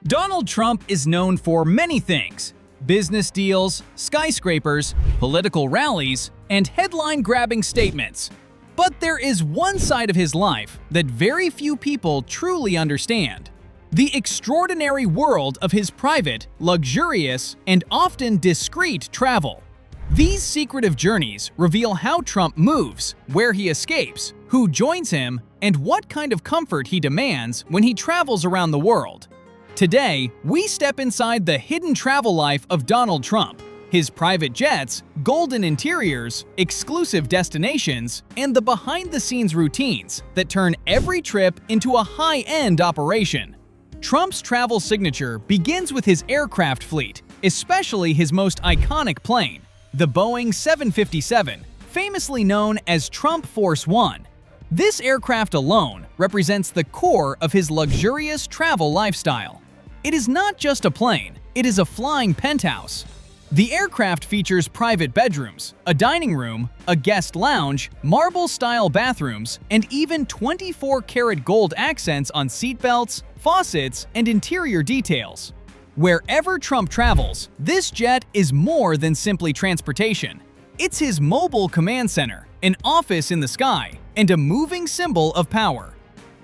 Donald Trump is known for many things: business deals, skyscrapers, political rallies, and headline-grabbing statements. But there is one side of his life that very few people truly understand: the extraordinary world of his private, luxurious, and often discreet travel. These secretive journeys reveal how Trump moves, where he escapes, who joins him, and what kind of comfort he demands when he travels around the world. Today, we step inside the hidden travel life of Donald Trump, his private jets, golden interiors, exclusive destinations, and the behind-the-scenes routines that turn every trip into a high-end operation. Trump's travel signature begins with his aircraft fleet, especially his most iconic plane, the Boeing 757, famously known as Trump Force One. This aircraft alone represents the core of his luxurious travel lifestyle. It is not just a plane, it is a flying penthouse. The aircraft features private bedrooms, a dining room, a guest lounge, marble-style bathrooms, and even 24-karat gold accents on seatbelts, faucets, and interior details. Wherever Trump travels, this jet is more than simply transportation. It's his mobile command center, an office in the sky, and a moving symbol of power.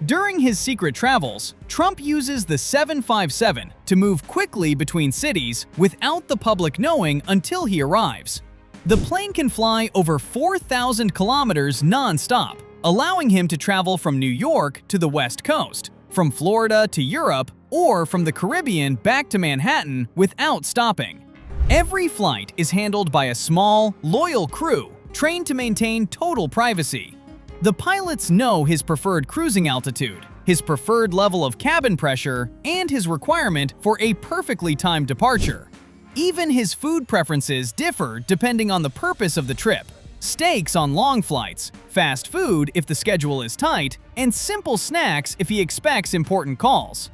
During his secret travels, Trump uses the 757 to move quickly between cities without the public knowing until he arrives. The plane can fly over 4,000 kilometers non-stop, allowing him to travel from New York to the West Coast, from Florida to Europe, or from the Caribbean back to Manhattan without stopping. Every flight is handled by a small, loyal crew trained to maintain total privacy. The pilots know his preferred cruising altitude, his preferred level of cabin pressure, and his requirement for a perfectly timed departure. Even his food preferences differ depending on the purpose of the trip: steaks on long flights, fast food if the schedule is tight, and simple snacks if he expects important calls.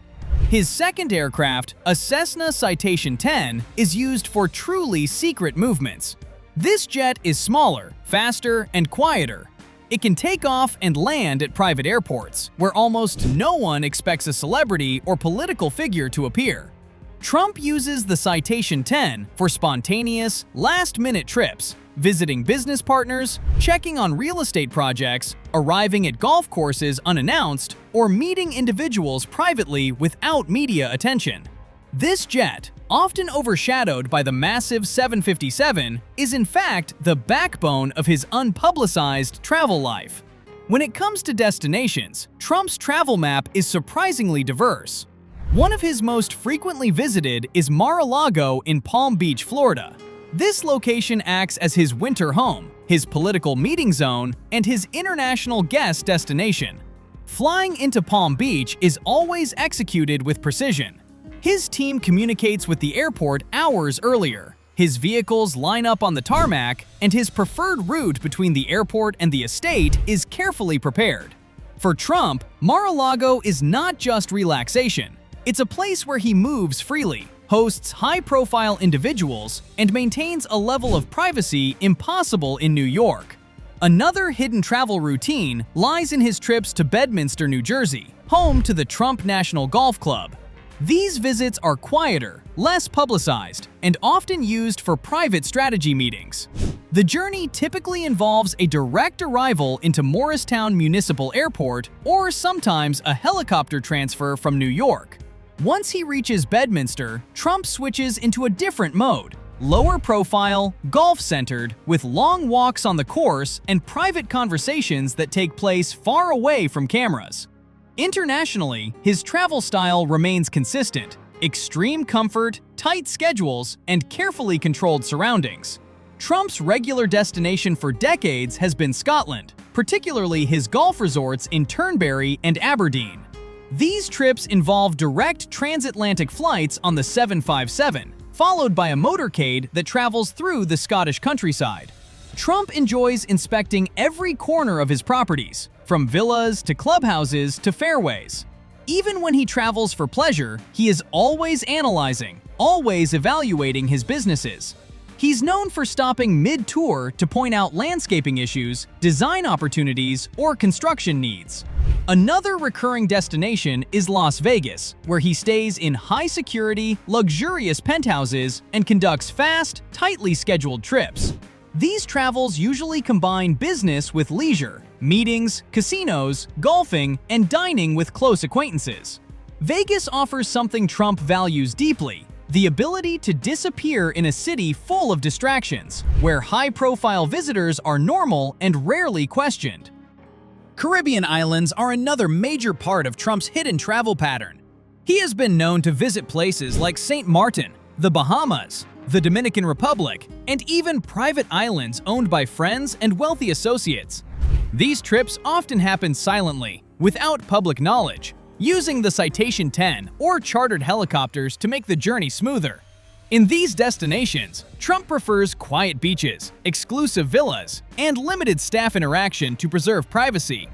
His second aircraft, a Cessna Citation X, is used for truly secret movements. This jet is smaller, faster, and quieter. It can take off and land at private airports, where almost no one expects a celebrity or political figure to appear. Trump uses the Citation X for spontaneous, last-minute trips, visiting business partners, checking on real estate projects, arriving at golf courses unannounced, or meeting individuals privately without media attention. This jet, often overshadowed by the massive 757, is in fact the backbone of his unpublicized travel life. When it comes to destinations, Trump's travel map is surprisingly diverse. One of his most frequently visited is Mar-a-Lago in Palm Beach, Florida. This location acts as his winter home, his political meeting zone, and his international guest destination. Flying into Palm Beach is always executed with precision. His team communicates with the airport hours earlier. His vehicles line up on the tarmac, and his preferred route between the airport and the estate is carefully prepared. For Trump, Mar-a-Lago is not just relaxation. It's a place where he moves freely, hosts high-profile individuals, and maintains a level of privacy impossible in New York. Another hidden travel routine lies in his trips to Bedminster, New Jersey, home to the Trump National Golf Club. These visits are quieter, less publicized, and often used for private strategy meetings. The journey typically involves a direct arrival into Morristown Municipal Airport or sometimes a helicopter transfer from New York. Once he reaches Bedminster, Trump switches into a different mode: lower profile, golf-centered, with long walks on the course and private conversations that take place far away from cameras. Internationally, his travel style remains consistent: extreme comfort, tight schedules, and carefully controlled surroundings. Trump's regular destination for decades has been Scotland, particularly his golf resorts in Turnberry and Aberdeen. These trips involve direct transatlantic flights on the 757, followed by a motorcade that travels through the Scottish countryside. Trump enjoys inspecting every corner of his properties, from villas to clubhouses to fairways. Even when he travels for pleasure, he is always analyzing, always evaluating his businesses. He's known for stopping mid-tour to point out landscaping issues, design opportunities, or construction needs. Another recurring destination is Las Vegas, where he stays in high-security, luxurious penthouses and conducts fast, tightly scheduled trips. These travels usually combine business with leisure, meetings, casinos, golfing, and dining with close acquaintances. Vegas offers something Trump values deeply: the ability to disappear in a city full of distractions, where high-profile visitors are normal and rarely questioned. Caribbean islands are another major part of Trump's hidden travel pattern. He has been known to visit places like St. Martin, the Bahamas, the Dominican Republic, and even private islands owned by friends and wealthy associates. These trips often happen silently, without public knowledge, using the Citation X or chartered helicopters to make the journey smoother. In these destinations, Trump prefers quiet beaches, exclusive villas, and limited staff interaction to preserve privacy.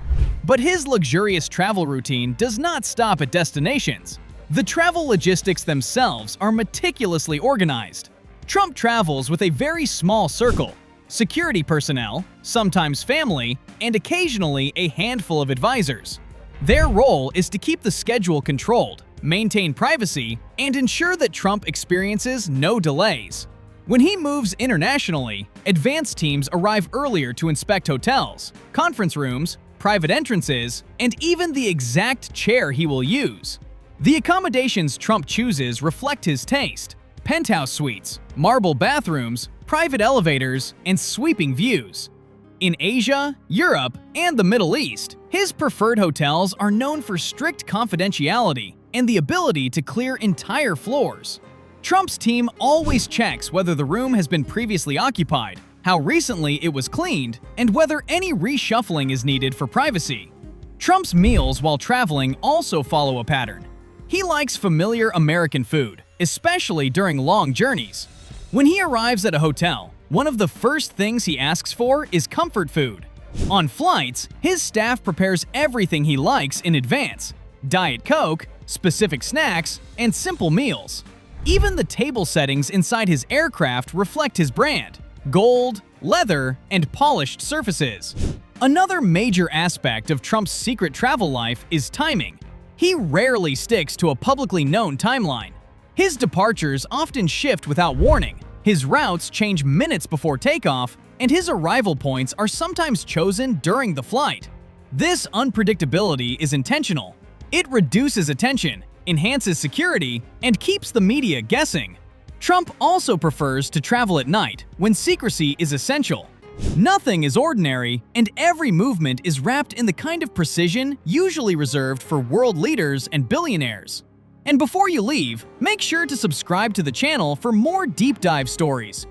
But his luxurious travel routine does not stop at destinations. The travel logistics themselves are meticulously organized. Trump travels with a very small circle: security personnel, sometimes family, and occasionally a handful of advisors. Their role is to keep the schedule controlled, maintain privacy, and ensure that Trump experiences no delays. When he moves internationally, advance teams arrive earlier to inspect hotels, conference rooms, private entrances, and even the exact chair he will use. The accommodations Trump chooses reflect his taste: penthouse suites, marble bathrooms, private elevators, and sweeping views. In Asia, Europe, and the Middle East, his preferred hotels are known for strict confidentiality and the ability to clear entire floors. Trump's team always checks whether the room has been previously occupied, how recently it was cleaned, and whether any reshuffling is needed for privacy. Trump's meals while traveling also follow a pattern. He likes familiar American food, especially during long journeys. When he arrives at a hotel, one of the first things he asks for is comfort food. On flights, his staff prepares everything he likes in advance: Diet Coke, specific snacks, and simple meals. Even the table settings inside his aircraft reflect his brand: gold, leather, and polished surfaces. Another major aspect of Trump's secret travel life is timing. He rarely sticks to a publicly known timeline. His departures often shift without warning, his routes change minutes before takeoff, and his arrival points are sometimes chosen during the flight. This unpredictability is intentional. It reduces attention, enhances security, and keeps the media guessing. Trump also prefers to travel at night, when secrecy is essential. Nothing is ordinary, and every movement is wrapped in the kind of precision usually reserved for world leaders and billionaires. And before you leave, make sure to subscribe to the channel for more deep dive stories.